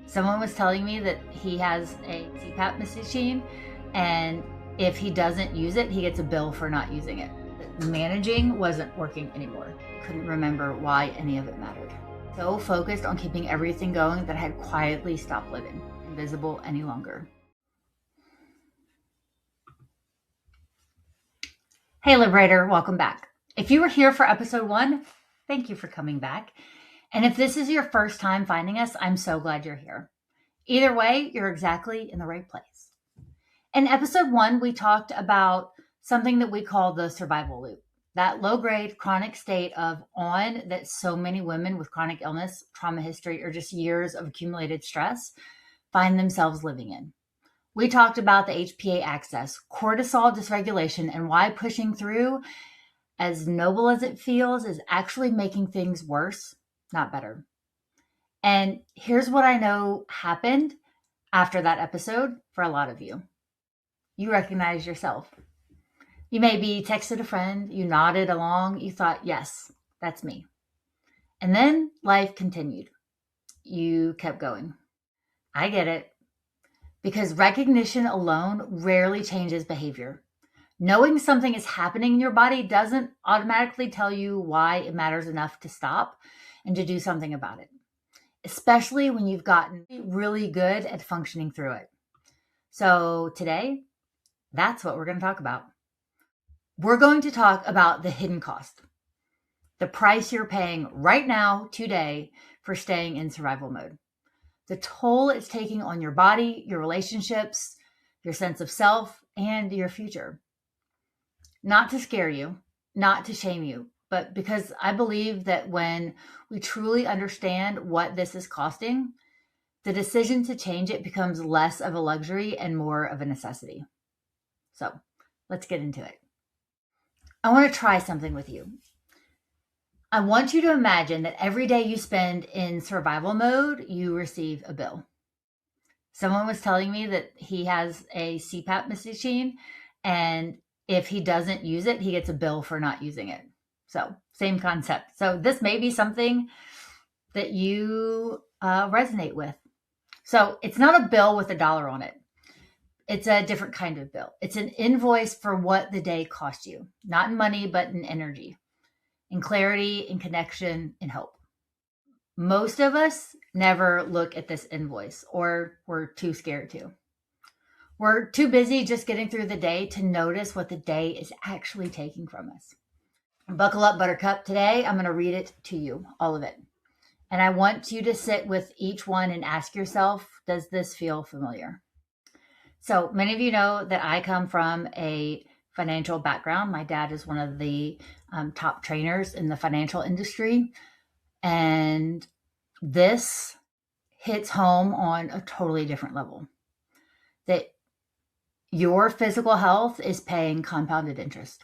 Someone was telling me that he has a CPAP machine, and if he doesn't use it, he gets a bill for not using it. Managing wasn't working anymore. Couldn't remember why any of it mattered. So focused on keeping everything going that I had quietly stopped living, invisible any longer. Hey Liberator, welcome back. If you were here for episode 1, thank you for coming back. And if this is your first time finding us, I'm so glad you're here. Either way, you're exactly in the right place. In episode 1, we talked about something that we call the survival loop, that low-grade chronic state of on that so many women with chronic illness, trauma history, or just years of accumulated stress find themselves living in. We talked about the HPA axis, cortisol dysregulation, and why pushing through, as noble as it feels, is actually making things worse, not better. And here's what I know happened after that episode for a lot of you. You recognize yourself. You maybe texted a friend, you nodded along, you thought, yes, that's me. And then life continued. You kept going. I get it. Because recognition alone rarely changes behavior. Knowing something is happening in your body doesn't automatically tell you why it matters enough to stop and to do something about it, especially when you've gotten really good at functioning through it. So today, that's what we're going to talk about. We're going to talk about the hidden cost, the price you're paying right now, today, for staying in survival mode. The toll it's taking on your body, your relationships, your sense of self, and your future. Not to scare you, not to shame you, but because I believe that when we truly understand what this is costing, the decision to change it becomes less of a luxury and more of a necessity. So let's get into it. I want to try something with you. I want you to imagine that every day you spend in survival mode, you receive a bill. Someone was telling me that he has a CPAP machine, and if he doesn't use it, he gets a bill for not using it. So same concept. So this may be something that you resonate with. So it's not a bill with $1 on it. It's a different kind of bill. It's an invoice for what the day cost you, not in money, but in energy, in clarity, in connection, in hope. Most of us never look at this invoice, or we're too scared to. We're too busy just getting through the day to notice what the day is actually taking from us. Buckle up, Buttercup. Today, I'm going to read it to you, all of it. And I want you to sit with each one and ask yourself, does this feel familiar? So many of you know that I come from a financial background. My dad is one of the top trainers in the financial industry. And this hits home on a totally different level. That your physical health is paying compounded interest.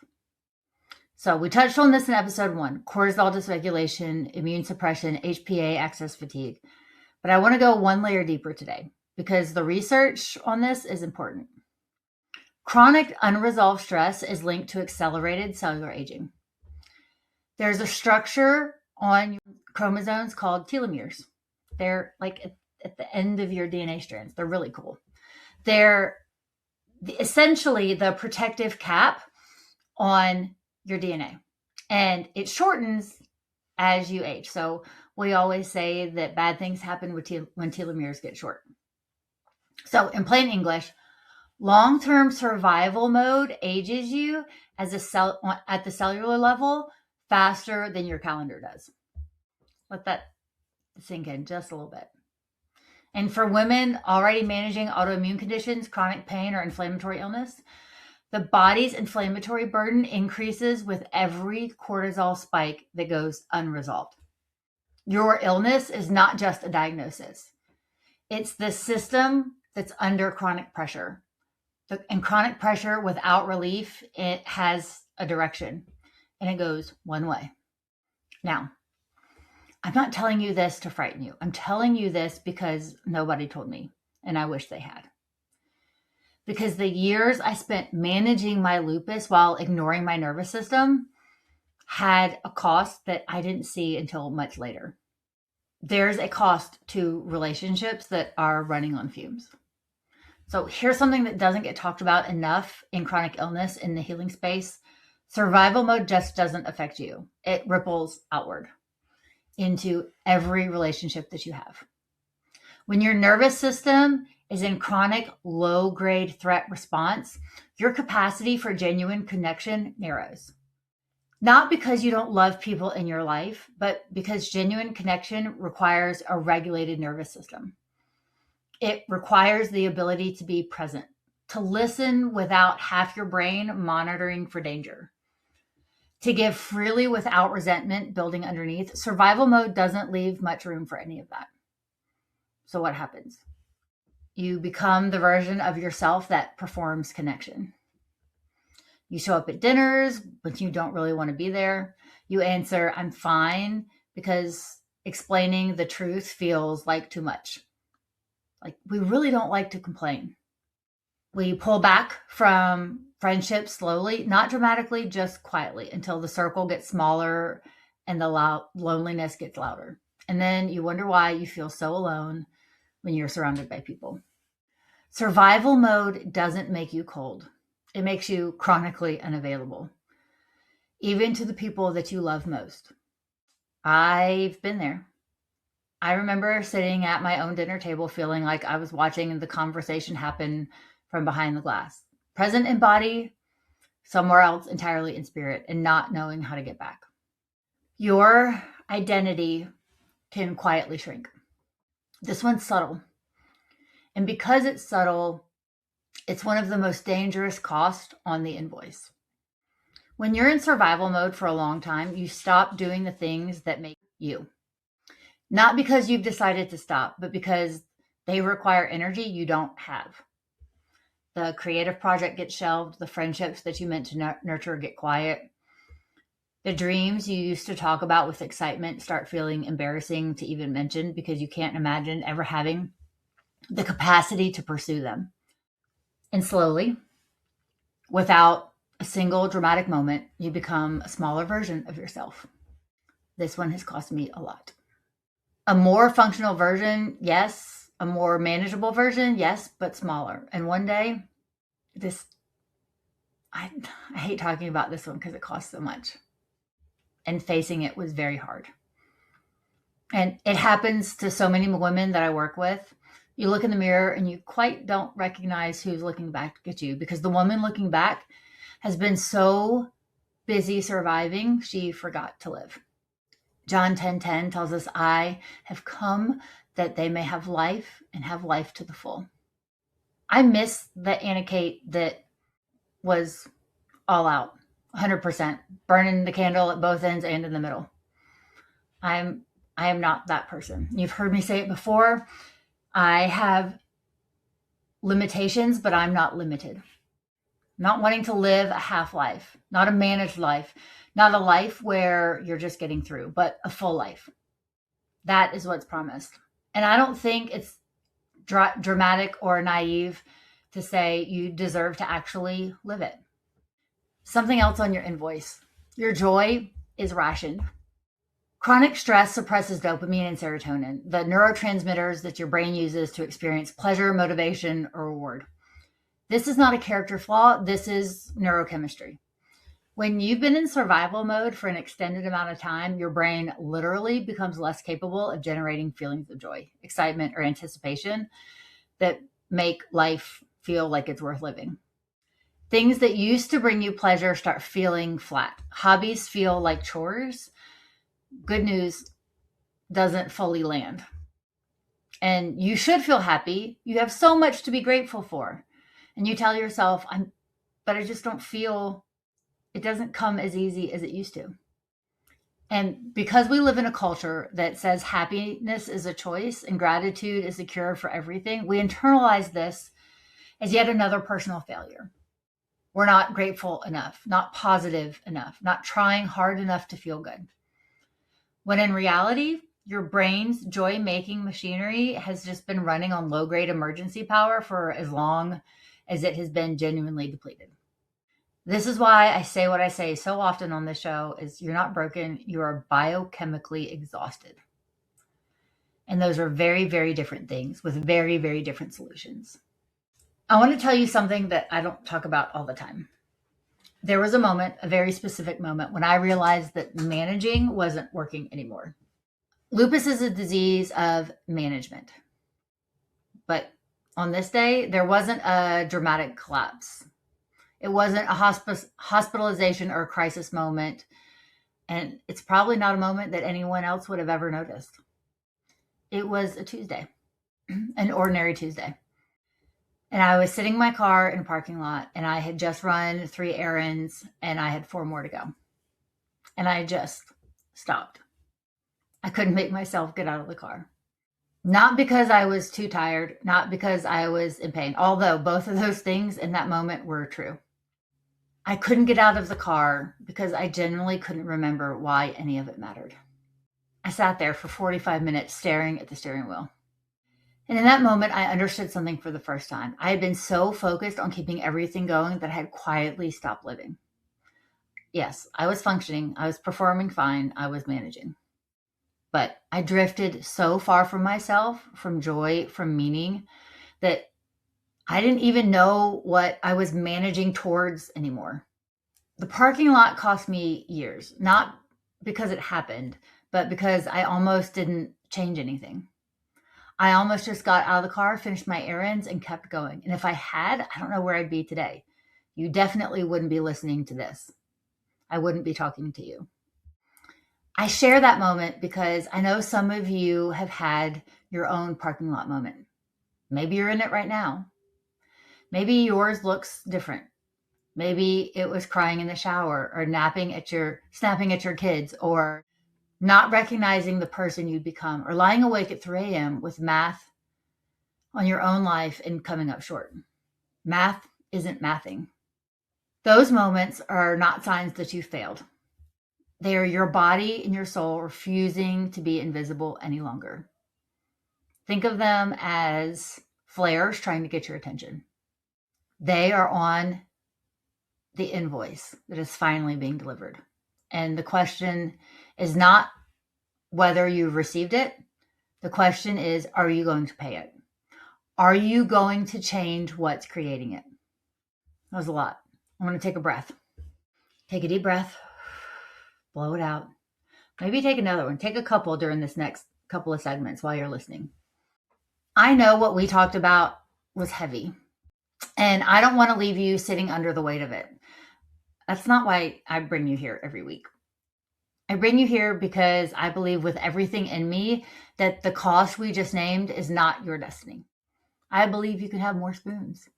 So we touched on this in episode 1, cortisol dysregulation, immune suppression, HPA axis fatigue. But I want to go one layer deeper today because the research on this is important. Chronic unresolved stress is linked to accelerated cellular aging. There's a structure on your chromosomes called telomeres. They're like at the end of your DNA strands. They're really cool. They're essentially the protective cap on your DNA. And it shortens as you age. So we always say that bad things happen when telomeres get short. So in plain English, long-term survival mode ages you as a cell at the cellular level faster than your calendar does. Let that sink in just a little bit. And for women already managing autoimmune conditions, chronic pain, or inflammatory illness, the body's inflammatory burden increases with every cortisol spike that goes unresolved. Your illness is not just a diagnosis. It's the system that's under chronic pressure. And chronic pressure without relief, it has a direction, and it goes one way. Now, I'm not telling you this to frighten you. I'm telling you this because nobody told me, and I wish they had. Because the years I spent managing my lupus while ignoring my nervous system had a cost that I didn't see until much later. there's a cost to relationships that are running on fumes. So here's something that doesn't get talked about enough in chronic illness in the healing space. Survival mode just doesn't affect you. It ripples outward into every relationship that you have. When your nervous system is in chronic low-grade threat response, your capacity for genuine connection narrows. Not because you don't love people in your life, but because genuine connection requires a regulated nervous system. It requires the ability to be present, to listen without half your brain monitoring for danger, to give freely without resentment building underneath. Survival mode doesn't leave much room for any of that. So what happens? You become the version of yourself that performs connection. You show up at dinners, but you don't really want to be there. You answer, I'm fine, because explaining the truth feels like too much. Like, we really don't like to complain. We pull back from friendships slowly, not dramatically, just quietly, until the circle gets smaller and the loneliness gets louder. And then you wonder why you feel so alone when you're surrounded by people. Survival mode doesn't make you cold. It makes you chronically unavailable, even to the people that you love most. I've been there. I remember sitting at my own dinner table feeling like I was watching the conversation happen from behind the glass, present in body, somewhere else entirely in spirit, and not knowing how to get back. Your identity can quietly shrink. This one's subtle. And because it's subtle, it's one of the most dangerous costs on the invoice. When you're in survival mode for a long time, you stop doing the things that make you. Not because you've decided to stop, but because they require energy you don't have. The creative project gets shelved. The friendships that you meant to nurture get quiet. The dreams you used to talk about with excitement start feeling embarrassing to even mention because you can't imagine ever having the capacity to pursue them. And slowly, without a single dramatic moment, you become a smaller version of yourself. This one has cost me a lot. A more functional version, yes. A more manageable version, yes, but smaller. And one day, I hate talking about this one because it costs so much. And facing it was very hard. And it happens to so many women that I work with. You look in the mirror and you quite don't recognize who's looking back at you because the woman looking back has been so busy surviving, she forgot to live. John 10:10 tells us, I have come that they may have life and have life to the full. I miss the Annah Kate that was all out, 100%, burning the candle at both ends and in the middle. I am not that person. You've heard me say it before. I have limitations, but I'm not limited. Not wanting to live a half life, not a managed life, not a life where you're just getting through, but a full life. That is what's promised. And I don't think it's dramatic or naive to say you deserve to actually live it. Something else on your invoice. Your joy is rationed. Chronic stress suppresses dopamine and serotonin, the neurotransmitters that your brain uses to experience pleasure, motivation, or reward. This is not a character flaw. This is neurochemistry. When you've been in survival mode for an extended amount of time, your brain literally becomes less capable of generating feelings of joy, excitement, or anticipation that make life feel like it's worth living. Things that used to bring you pleasure start feeling flat. Hobbies feel like chores. Good news doesn't fully land. And you should feel happy. You have so much to be grateful for. And you tell yourself, but I just don't feel, it doesn't come as easy as it used to. And because we live in a culture that says happiness is a choice and gratitude is a cure for everything, we internalize this as yet another personal failure. We're not grateful enough, not positive enough, not trying hard enough to feel good. When in reality, your brain's joy-making machinery has just been running on low-grade emergency power for as long as it has been genuinely depleted. This is why I say what I say so often on this show is you're not broken, you are biochemically exhausted. And those are very, very different things with very, very different solutions. I want to tell you something that I don't talk about all the time. There was a moment, a very specific moment, when I realized that managing wasn't working anymore. Lupus is a disease of management. But on this day, there wasn't a dramatic collapse. It wasn't a hospitalization or a crisis moment. And it's probably not a moment that anyone else would have ever noticed. It was a Tuesday, an ordinary Tuesday. And I was sitting in my car in a parking lot, and I had just run 3 errands, and I had 4 more to go. And I just stopped. I couldn't make myself get out of the car. Not because I was too tired, not because I was in pain, although both of those things in that moment were true. I couldn't get out of the car because I genuinely couldn't remember why any of it mattered. I sat there for 45 minutes staring at the steering wheel. And in that moment, I understood something for the first time. I had been so focused on keeping everything going that I had quietly stopped living. Yes, I was functioning. I was performing fine. I was managing. But I drifted so far from myself, from joy, from meaning, that I didn't even know what I was managing towards anymore. The parking lot cost me years, not because it happened, but because I almost didn't change anything. I almost just got out of the car, finished my errands, and kept going. And if I had, I don't know where I'd be today. You definitely wouldn't be listening to this. I wouldn't be talking to you. I share that moment because I know some of you have had your own parking lot moment. Maybe you're in it right now. Maybe yours looks different. Maybe it was crying in the shower or snapping at your kids, or not recognizing the person you'd become, or lying awake at 3 a.m. with math on your own life and coming up short. Math isn't mathing. Those moments are not signs that you failed. They are your body and your soul refusing to be invisible any longer. Think of them as flares trying to get your attention. They are on the invoice that is finally being delivered. And the question is not whether you've received it. The question is, are you going to pay it? Are you going to change what's creating it? That was a lot. I want to take a breath. Take a deep breath. Blow it out. Maybe take another one. Take a couple during this next couple of segments while you're listening. I know what we talked about was heavy, and I don't want to leave you sitting under the weight of it. That's not why I bring you here every week. I bring you here because I believe with everything in me that the cost we just named is not your destiny. I believe you can have more spoons,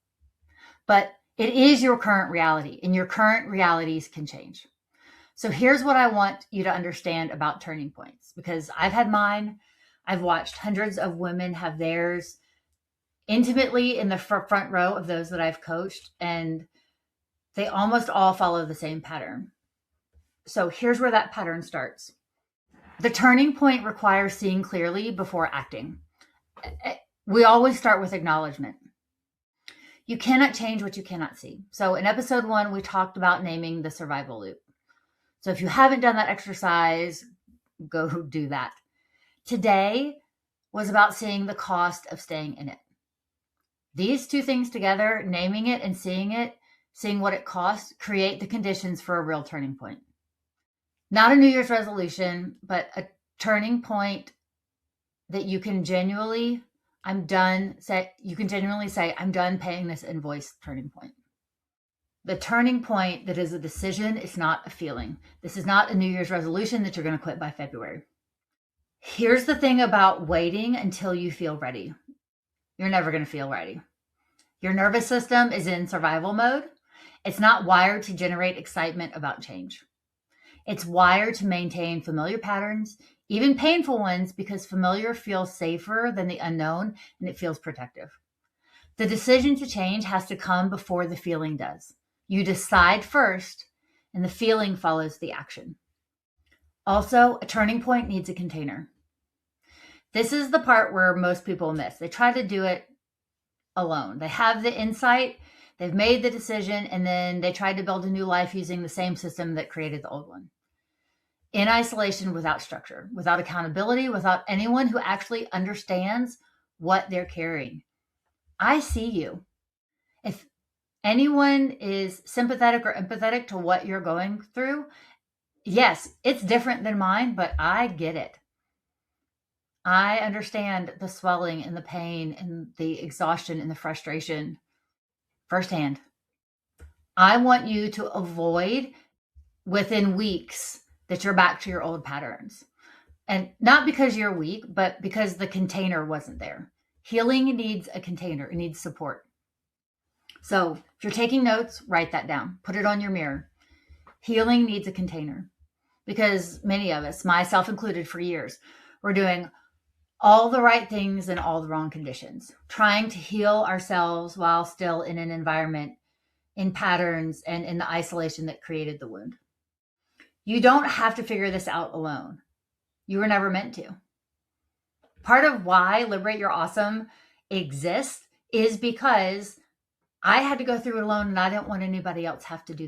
but it is your current reality, and your current realities can change. So here's what I want you to understand about turning points, because I've had mine. I've watched hundreds of women have theirs intimately in the front row of those that I've coached, and they almost all follow the same pattern. So here's where that pattern starts. The turning point requires seeing clearly before acting. We always start with acknowledgement. You cannot change what you cannot see. So in episode 1, we talked about naming the survival loop. So if you haven't done that exercise, go do that. Today was about seeing the cost of staying in it. These two things together, naming it and seeing what it costs, create the conditions for a real turning point. Not a New Year's resolution, but a turning point that you can genuinely say, I'm done paying this invoice. Turning point. The turning point that is a decision, it's not a feeling. This is not a New Year's resolution that you're going to quit by February. Here's the thing about waiting until you feel ready. You're never going to feel ready. Your nervous system is in survival mode. It's not wired to generate excitement about change. It's wired to maintain familiar patterns, even painful ones, because familiar feels safer than the unknown, and it feels protective. The decision to change has to come before the feeling does. You decide first, and the feeling follows the action. Also, a turning point needs a container. This is the part where most people miss. They try to do it alone. They have the insight, they've made the decision, and then they try to build a new life using the same system that created the old one. in isolation without structure, without accountability, without anyone who actually understands what they're carrying. I see you. If anyone is sympathetic or empathetic to what you're going through, yes, it's different than mine, but I get it. I understand the swelling and the pain and the exhaustion and the frustration firsthand. I want you to avoid within weeks that you're back to your old patterns. And not because you're weak, but because the container wasn't there. Healing needs a container, it needs support. So if you're taking notes, write that down, put it on your mirror. Healing needs a container, because many of us, myself included for years, we're doing all the right things in all the wrong conditions, trying to heal ourselves while still in an environment, in patterns, and in the isolation that created the wound. You don't have to figure this out alone. You were never meant to. Part of why Liberate Your Awesome exists is because I had to go through it alone, and I didn't want anybody else to have to do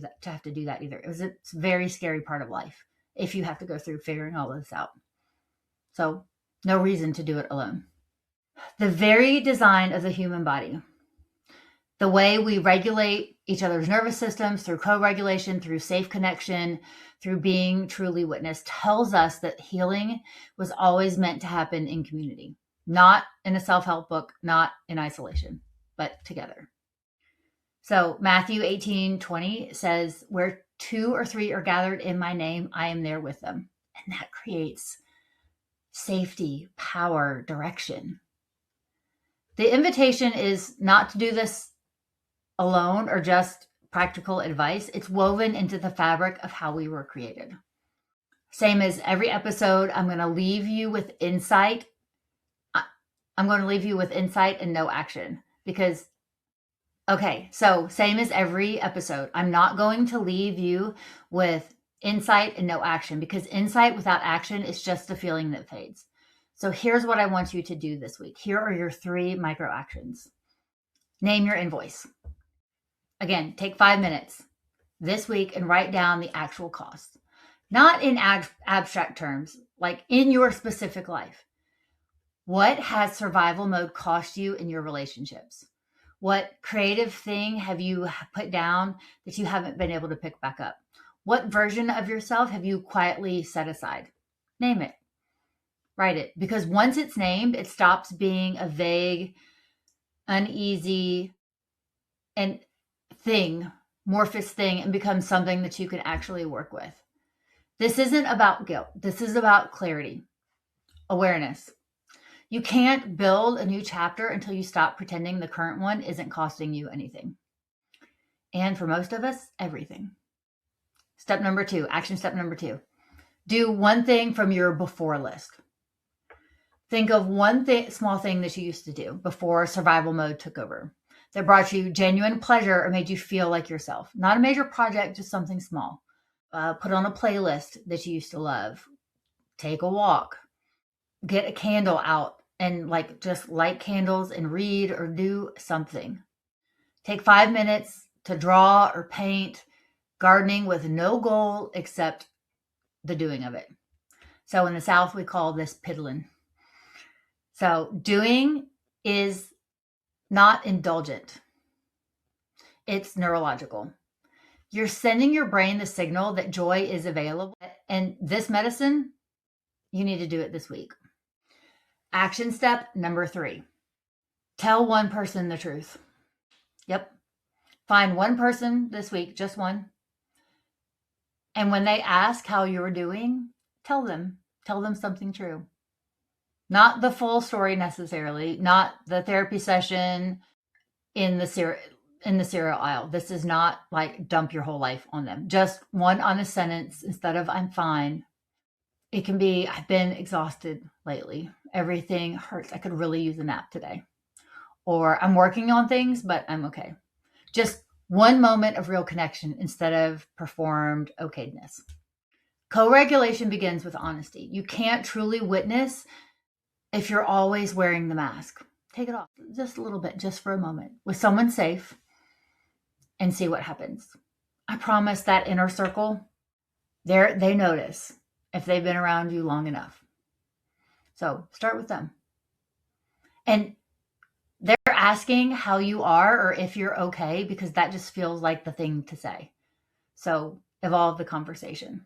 that either. It's a very scary part of life if you have to go through figuring all this out. So no reason to do it alone. The very design of the human body, the way we regulate each other's nervous systems through co-regulation, through safe connection, through being truly witnessed, tells us that healing was always meant to happen in community, not in a self-help book, not in isolation, but together. So Matthew 18:20 says, where 2 or 3 are gathered in my name, I am there with them. And that creates safety, power, direction. The invitation is not to do this alone or just practical advice. It's woven into the fabric of how we were created. Same as every episode, I'm going to leave you with insight. I'm going to leave you with insight and no action because, okay, so same as every episode, I'm not going to leave you with insight and no action, because insight without action is just a feeling that fades. So here's what I want you to do this week. Here are your 3 micro actions. Name your invoice. Again, take 5 minutes this week and write down the actual cost. Not in abstract terms, like in your specific life. What has survival mode cost you in your relationships? What creative thing have you put down that you haven't been able to pick back up? What version of yourself have you quietly set aside? Name it. Write it. Because once it's named, it stops being a vague, uneasy, and amorphous thing, and becomes something that you can actually work with. This isn't about guilt. This is about clarity, awareness. You can't build a new chapter until you stop pretending the current one isn't costing you anything. And for most of us, everything. Step number 2, action step number 2. Do one thing from your before list. Think of one small thing that you used to do before survival mode took over that brought you genuine pleasure or made you feel like yourself. Not a major project, just something small. Put on a playlist that you used to love. Take a walk. Get a candle out and just light candles and read or do something. Take 5 minutes to draw or paint, gardening with no goal except the doing of it. So in the South, we call this piddling. So doing is not indulgent. It's neurological. You're sending your brain the signal that joy is available. And this medicine, you need to do it this week. Action step number 3. Tell one person the truth. Yep. Find one person this week, just one. And when they ask how you're doing, tell them something true. Not the full story necessarily, not the therapy session in the cereal aisle. This is not like dump your whole life on them. Just one honest sentence instead of I'm fine. It can be, I've been exhausted lately. Everything hurts. I could really use a nap today. Or I'm working on things, but I'm okay. Just one moment of real connection instead of performed okayness. Co-regulation begins with honesty. You can't truly witness if you're always wearing the mask. Take it off just a little bit, just for a moment, with someone safe, and see what happens. I promise that inner circle, they notice. if they've been around you long enough. So start with them. And they're asking how you are or if you're okay because that just feels like the thing to say. So evolve the conversation.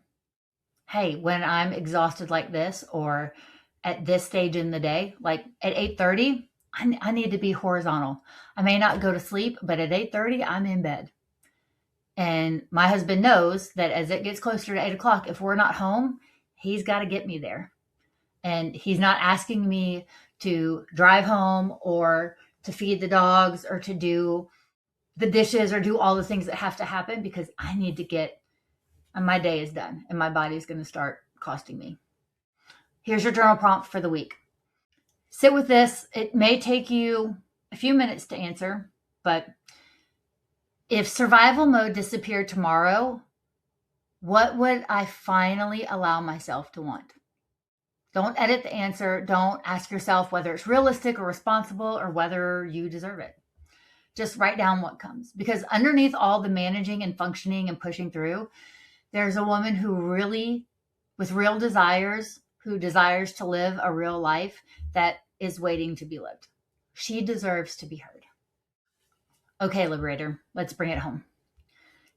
Hey, when I'm exhausted like this or at this stage in the day, like at 8:30, I need to be horizontal. I may not go to sleep, but at 8:30, I'm in bed. And my husband knows that as it gets closer to 8 o'clock, if we're not home, he's got to get me there. And he's not asking me to drive home or to feed the dogs or to do the dishes or do all the things that have to happen because I need to get, and my day is done and my body's going to start costing me. Here's your journal prompt for the week. Sit with this. It may take you a few minutes to answer, but if survival mode disappeared tomorrow, what would I finally allow myself to want? Don't edit the answer. Don't ask yourself whether it's realistic or responsible or whether you deserve it. Just write down what comes. Because underneath all the managing and functioning and pushing through, there's a woman with real desires, who desires to live a real life that is waiting to be lived. She deserves to be heard. Okay, Liberator, let's bring it home.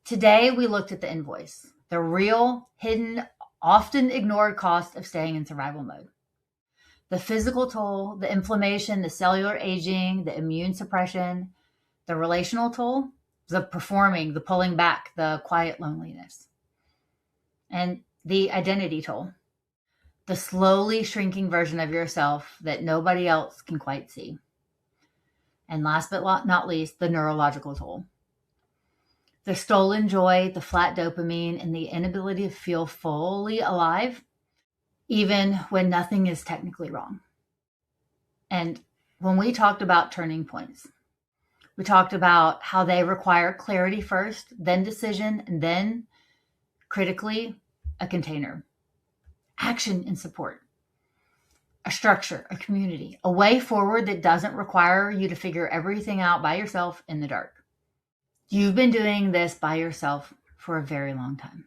Today, we looked at the invoice, the real, hidden, often ignored cost of staying in survival mode. The physical toll, the inflammation, the cellular aging, the immune suppression, the relational toll, the performing, the pulling back, the quiet loneliness, and the identity toll, the slowly shrinking version of yourself that nobody else can quite see. And last but not least, the neurological toll. The stolen joy, the flat dopamine, and the inability to feel fully alive, even when nothing is technically wrong. And when we talked about turning points, we talked about how they require clarity first, then decision, and then, critically, a container. Action and support. A structure, a community, a way forward that doesn't require you to figure everything out by yourself in the dark. You've been doing this by yourself for a very long time,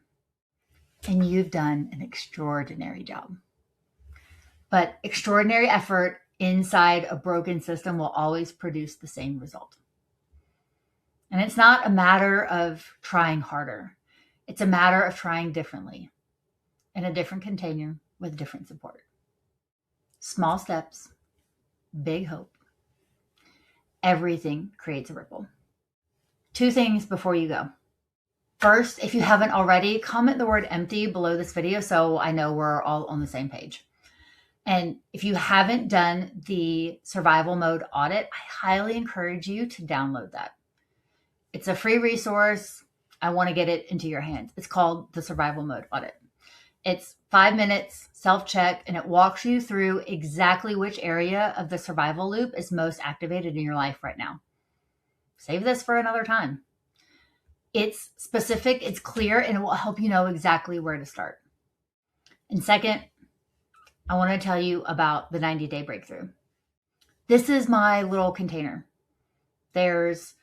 and you've done an extraordinary job. But extraordinary effort inside a broken system will always produce the same result. And it's not a matter of trying harder. It's a matter of trying differently in a different container with different support. Small steps, big hope. Everything creates a ripple. 2 things before you go. First, if you haven't already, comment the word empty below this video so I know we're all on the same page. And if you haven't done the survival mode audit, I highly encourage you to download that. It's a free resource. I want to get it into your hands. It's called the survival mode audit. It's 5 minutes, self-check, and it walks you through exactly which area of the survival loop is most activated in your life right now. Save this for another time. It's specific, it's clear, and it will help you know exactly where to start. And second, I want to tell you about the 90-day breakthrough. This is my little container. There's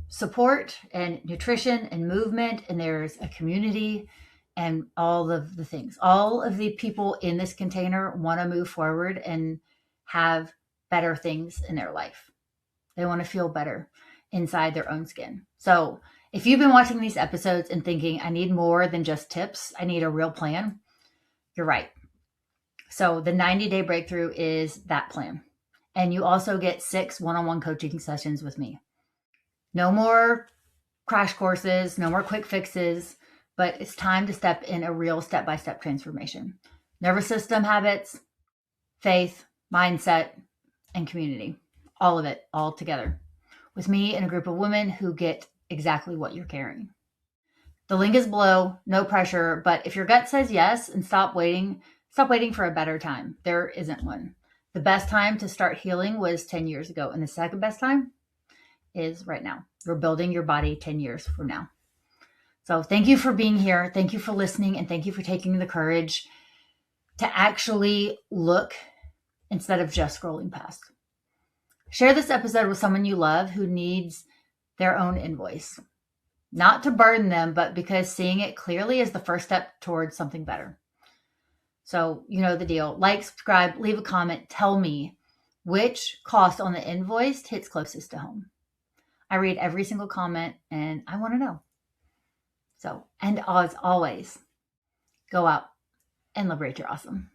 support and nutrition and movement, and there's a community and all of the things. All of the people in this container want to move forward and have better things in their life. They want to feel better inside their own skin. So if you've been watching these episodes and thinking, I need more than just tips, I need a real plan, you're right. So the 90-day breakthrough is that plan. And you also get 6 one-on-one coaching sessions with me. No more crash courses, no more quick fixes, but it's time to step in a real step-by-step transformation. Nervous system habits, faith, mindset, and community. All of it, all together. With me and a group of women who get exactly what you're carrying. The link is below, no pressure, but if your gut says yes, and stop waiting for a better time. There isn't one. The best time to start healing was 10 years ago, and the second best time is right now. You're building your body 10 years from now. So thank you for being here. Thank you for listening, and thank you for taking the courage to actually look instead of just scrolling past. Share this episode with someone you love who needs their own invoice. Not to burden them, but because seeing it clearly is the first step towards something better. So you know the deal. Like, subscribe, leave a comment. Tell me which cost on the invoice hits closest to home. I read every single comment and I want to know. So, and as always, go out and liberate your awesome.